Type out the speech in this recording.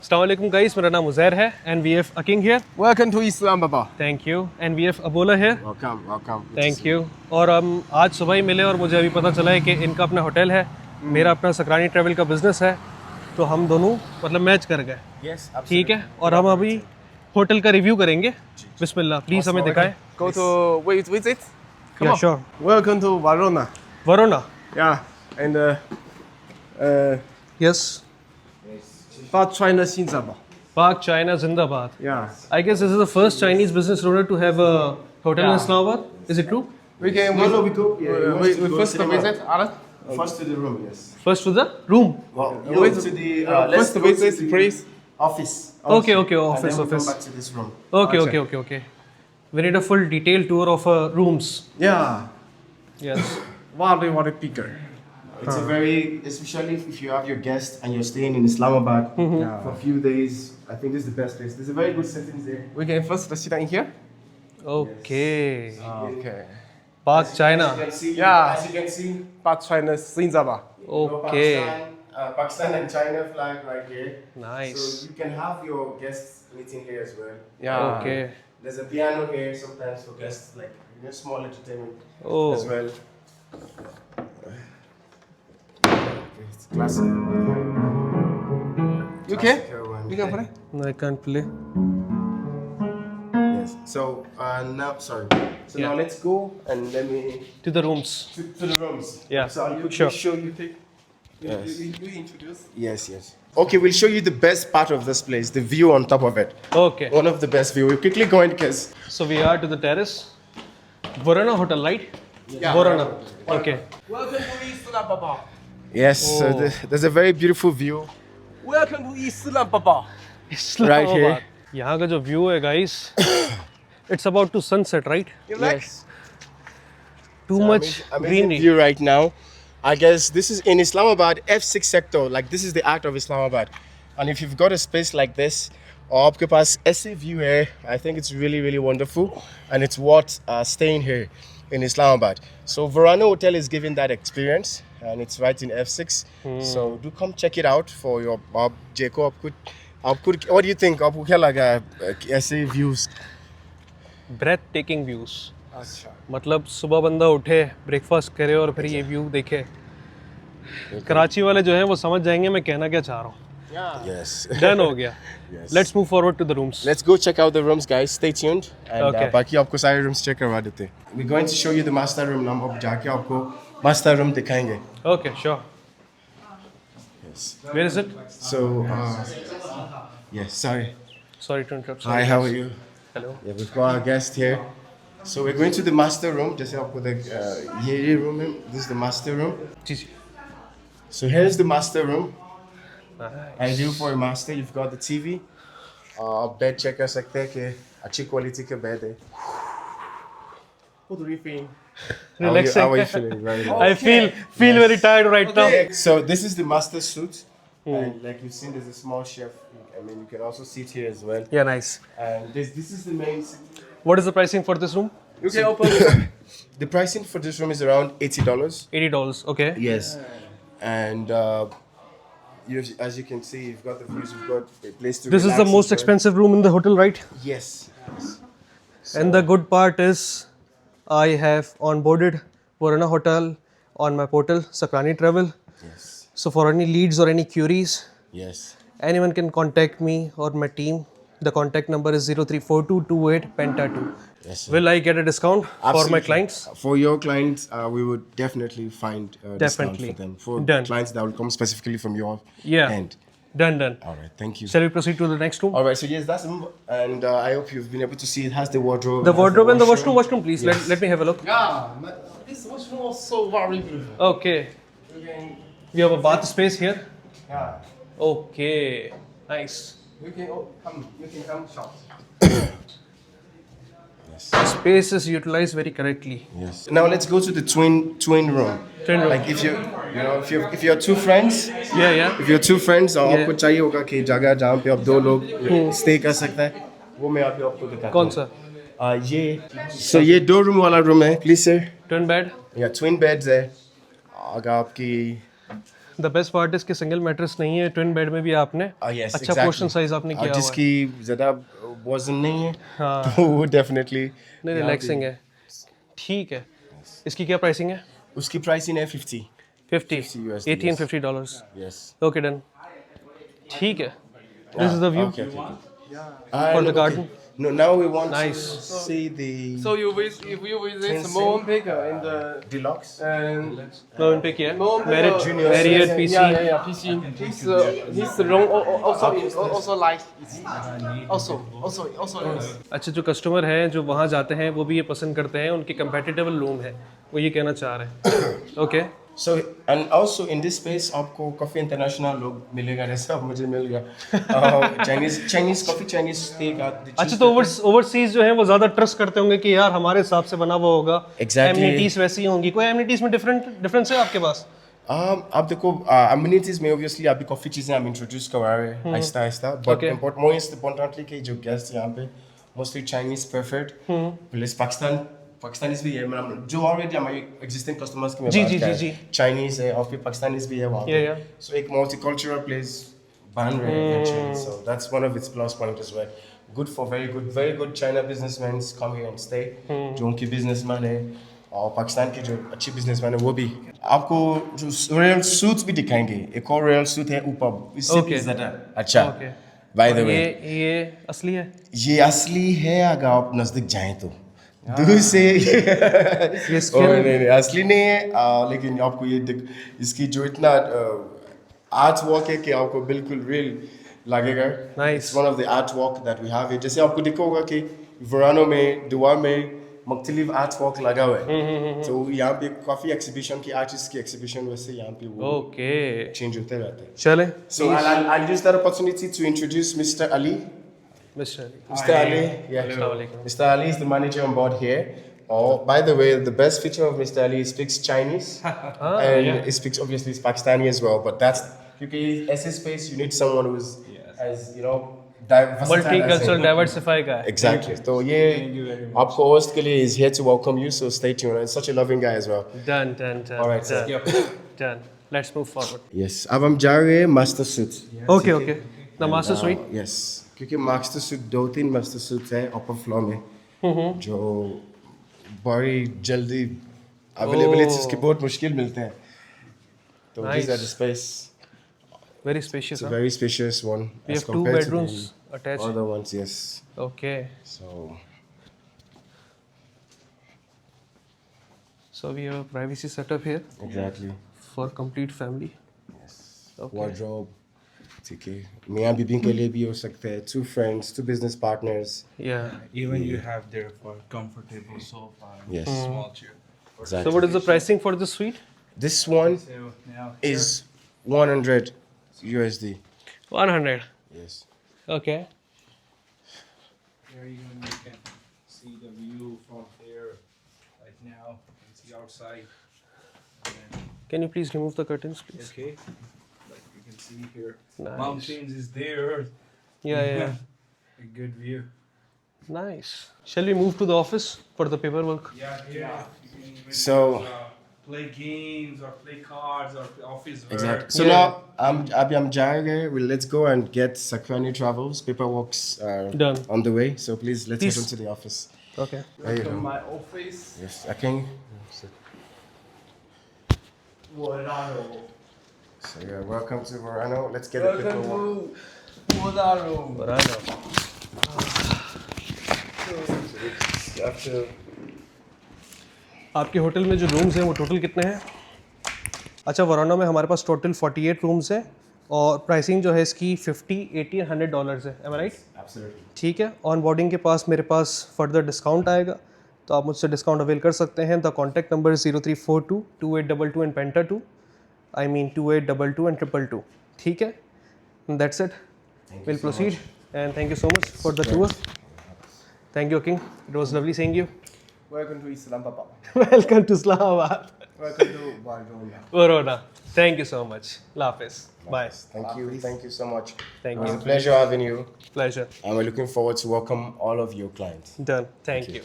Assalamualaikum guys, मेरा नाम उज़ैर है and we have Aking here. Welcome to Islamabad. Thank you. And we have Abola here. Welcome. Thank you. और हम आज सुबह ही मिले और मुझे अभी पता चला है कि इनका अपना होटल है, मेरा अपना सकरानी ट्रैवल का बिजनेस है, तो हम दोनों मतलब मैच कर गए. Yes, ठीक है. और हम अभी होटल का रिव्यू करेंगे. बिस्मिल्लाह, प्लीज हमें दिखाएं. Go to visit. Yeah, sure. Welcome to Varona. Varona. Yeah, and Yes. Park China Singapore. Park China Zindabad. Yeah. I guess this is the first Chinese business owner to have a hotel in Islamabad. Is it true? We can. No, we go. Yeah, we first visit. Alan. First to the room, yes. First to the room. Well, Wait, to the first visit, please. office. Okay, And office, then we office. come back to this room. Okay. We need a full detailed tour of rooms. Yeah. Yes. Very bigger. It's a very, especially if you have your guest and you're staying in Islamabad Yeah. for a few days. I think this is the best place. There's a very good settings there. We can first sit down here. Okay. Okay. Park China. As you can see, Yeah. as you can see, Park China Singapore. Okay. Pakistan and China flag right here. Nice. So you can have your guests meeting here as well. Yeah. Okay. There's a piano here sometimes for guests, like small entertainment Oh. as well. It's classic. You can. Classical one. You can play. No, I can't play. Yes. So now, sorry. So Yeah. now let's go and let me To the rooms. to the rooms. Yeah. So I'll Sure. show you. Yes. You introduce. Yes. Okay, we'll show you the best part of this place, the view on top of it. Okay. One of the best view. We'll quickly go in because So we are to the terrace. Varana Hotel, right? Yeah. Varana. Okay. Welcome to Islamabad. yes, so Oh. there's a very beautiful view. Welcome to Islamabad. Right here. यहाँ का जो view है guys, it's about to sunset, right? You like? Too much Amazing greenery. view right now. I guess this is in Islamabad, F6 sector. Like this is the act of Islamabad. And if you've got a space like this, or आपके पास ऐसे view है, I think it's really wonderful, and it's worth staying here in Islamabad. So Varana Hotel is giving that experience, and it's right in F6. So do come check it out for your Jacob. आपको what do you think? आपको क्या लगा ऐसे views? Breathtaking views. अच्छा. मतलब सुबह बंदा उठे, ब्रेकफास्ट करे और फिर ये व्यू देखे. कराची वाले जो हैं वो समझ जाएंगे मैं कहना क्या चाह रहा हूँ. Yeah. Yes. Done हो गया. Yes. Let's move forward to the rooms. Let's go check out the rooms, guys. Stay tuned. And Okay. बाकी आपको सारे rooms check करवा देते हैं. We're going to show you the master room. हम अब जाके आपको master room दिखाएंगे. Okay, sure. Yes. Where is it? So, yes. Sorry. Sorry to interrupt. Hi. How are you? Hello. Yeah, we've got our guest here. So we're going to the master room. जैसे आपको ये room है. This is the master room. Ji ji. So here's the master room. Nice. Ideal for a master. You've got the TV. Bed check कर सकते हैं कि अच्छी quality का bed है. What do you think? Relaxing. How are you feeling? Very nice. I feel very tired right now. So this is the master suite, and like you've seen, there's a small chef. I mean, you can also sit here as well. Yeah, nice. And this is the main. What is the pricing for this room? You can open. The pricing for this room is around $80. $80. Okay. Yes, and as you can see, you've got the views. You've got a place to. This is the relax most as well. expensive room in the hotel, right? Yes. And the good part is, I have onboarded Varana Hotel on my portal, Sakrani Travel. Yes. So for any leads or any queries, Yes. anyone can contact me or my team. The contact number is 034228 Yes. Sir. Will I get a discount for my Absolutely. clients? For your clients, we would definitely find a Definitely. discount for them. For Done. clients that will come specifically from your Yeah. end. Done. All right. Thank you. Shall we proceed to the next room? All right, so yes, that's and I hope you've been able to see it has the wardrobe. The wardrobe and the washroom, please. Yes. Let me have a look. Yeah. This washroom was so very beautiful. Okay. You can. We have a bath space here. Yeah. Okay. Nice. You can come. You can come shop. The space is utilized very correctly. Yes. Now let's go to the twin room. Twin room. Like if you're two friends, Yeah. if you're two friends और Yeah. आपको चाहिए होगा कि जगह जहाँ पे आप दो लोग stay कर सकते हैं, वो मैं आपको दिखाता हूँ. कौन सा? ये 2 रूम वाला रूम है, please sir. Twin bed. Yeah, twin beds है. अगर आपकी द बेस्ट पार्ट इसके सिंगल मैट्रेस नहीं है, ट्विन बेड में भी आपने yes, अच्छा पोर्शन साइज आपने किया हुआ है। जिसकी ज़्यादा वजन नहीं है हाँ। तो वो डेफिनेटली नहीं रिलैक्सिंग है, ठीक है। इसकी क्या प्राइसिंग है? उसकी प्राइसिंग है 50 50 USD, $1850। yes ओके डन, ठीक है। This is the view okay. for the garden. No, now we want Nice. to see the So if you visit Molenbeek in the deluxe. Mohan पे किया Molenbeek, Marriott PC. yeah, PC. His room also like also is. अच्छा, जो customer हैं जो वहाँ जाते हैं वो भी ये पसंद करते हैं, उनकी कंपेटिटिव रूम है, वो ये कहना चाह रहे हैं। Okay So and also in this space आपको काफी इंटरनेशनल लोग मिलेगा, जैसे अब मुझे मिल गया चाइनीज काफी चाइनीज स्टेक। अच्छा, तो ओवरसीज जो है वो ज्यादा ट्रस्ट करते होंगे कि यार हमारे हिसाब से बना हुआ होगा। Exactly. एमिनिटीज वैसी होंगी, कोई एमिनिटीज में डिफरेंस है आपके पास? आप देखो अम्यूनिटीज में ऑब्वियसली अभी काफी चीजें हम इंट्रोड्यूस करवा रहे हैं Aahista Aahista, but most importantly कि जो गेस्ट यहाँ पे mostly Chinese preferred, plus Pakistanis भी है, मतलब जो ऑलरेडी हमारे एग्जिस्टिंग कस्टमर्स की मैं बात कर रहा हूं, चाइनीज है और फिर पाकिस्तानीज भी है वहाँ पे, सो एक मल्टीकल्चरल प्लेस बन रहे हैं actually, so that's one of its plus point as well. Good for very good China businessman come here and stay, जो उनकी बिजनेसमैन है और पाकिस्तान की जो अच्छी बिजनेसमैन है वो भी। आपको जो रॉयल सूट भी दिखाएंगे, एक और रॉयल सूट है ऊपर, इससे भी ज़्यादा अच्छा। बाय द वे ये असली है? ये असली है अगर आप नजदीक जाएं तो, दूर से नहीं असली नहीं है, लेकिन आपको ये इसकी जो इतना आर्ट वर्क है कि आपको बिल्कुल रियल लगेगा। It's one of the art work that we have. जैसे आपको दिखा होगा कि वरानो में दुआ में मुख्तलिफ आर्ट वर्क लगा हुआ है, तो यहाँ पे काफी एक्सिबिशन की आर्टिस्ट की एक्सिबिशन वैसे यहाँ पे वो चेंज होते रहते हैं। चले, so I'll use that opportunity to introduce Mr. Ali. Mr. Ali, yeah. Mr. Ali is the manager on board here. Oh, by the way, the best feature of Mr. Ali, he speaks Chinese and he speaks obviously Pakistani as well. But that's because as a space, you need someone who's as you know multicultural, diversify guy. Exactly. So yeah, आपको host के लिए is here to welcome you. So stay tuned. And such a loving guy as well. Done. All right, done. Let's move forward. Yes. अब हम जा रहे हैं master suite. Okay. The master suite. Yes. क्योंकि master suit 2-3 master suit है upper floor में जो बड़ी जल्दी अवेलेबिलिटी उसकी बहुत मुश्किल मिलते हैं, तो these are the space. Very spacious. Very spacious one. We have 2 bedrooms attached. Other ones, yes. Okay. So we have a privacy setup here. Exactly. For complete family. Yes. Okay. Wardrobe. ठीक है, मियाँ बीबी के लिए भी हो सकते हैं, 2 friends, 2 business partners. Yeah. Even you have there for comfortable sofa. Yes. Small chair. Exactly. So what is the pricing for this suite? This one is 100 USD. 100. Yes. Okay. Here you can see the view from here. Right now, you can see outside. Can you please remove the curtains, please? Okay. Like you can see here, Nice. mountains is there. Yeah. A good view. Nice. Shall we move to the office for the paperwork? Yeah. You can even So play games or play cards or office work. exactly. So now I'm जाएंगे. Let's go and get Sakrani Travels. Paperwork's Done. on the way. So please let's head into the office. Okay. There you go. My office. Yes, I can. Warano. So yeah, welcome to Verano. Let's get a paperwork. Warano. Verano. आपके hotel में जो rooms हैं वो total कितने हैं? अच्छा, वराना में हमारे पास टोटल 48 रूम्स हैं और प्राइसिंग जो है इसकी $50, $80 और $100 है। एम आई राइट? Absolutely. ठीक है। ऑन बोर्डिंग के पास मेरे पास फर्दर डिस्काउंट आएगा, तो आप मुझसे डिस्काउंट अवेल कर सकते हैं। The contact number 0342-2822 and penta 2, I mean 2822 and 222. ठीक है? That's it. We'll proceed. And thank you so much for the tour. Thank you, King. It was lovely seeing you. Welcome to Islamabad. Welcome to Islamabad. Welcome to Varona. Verona. Thank you so much. Lafis. Bye. Thank you so much. Thank It was you. a pleasure having you. Pleasure. And we're looking forward to welcome all of your clients. Done. Thank you.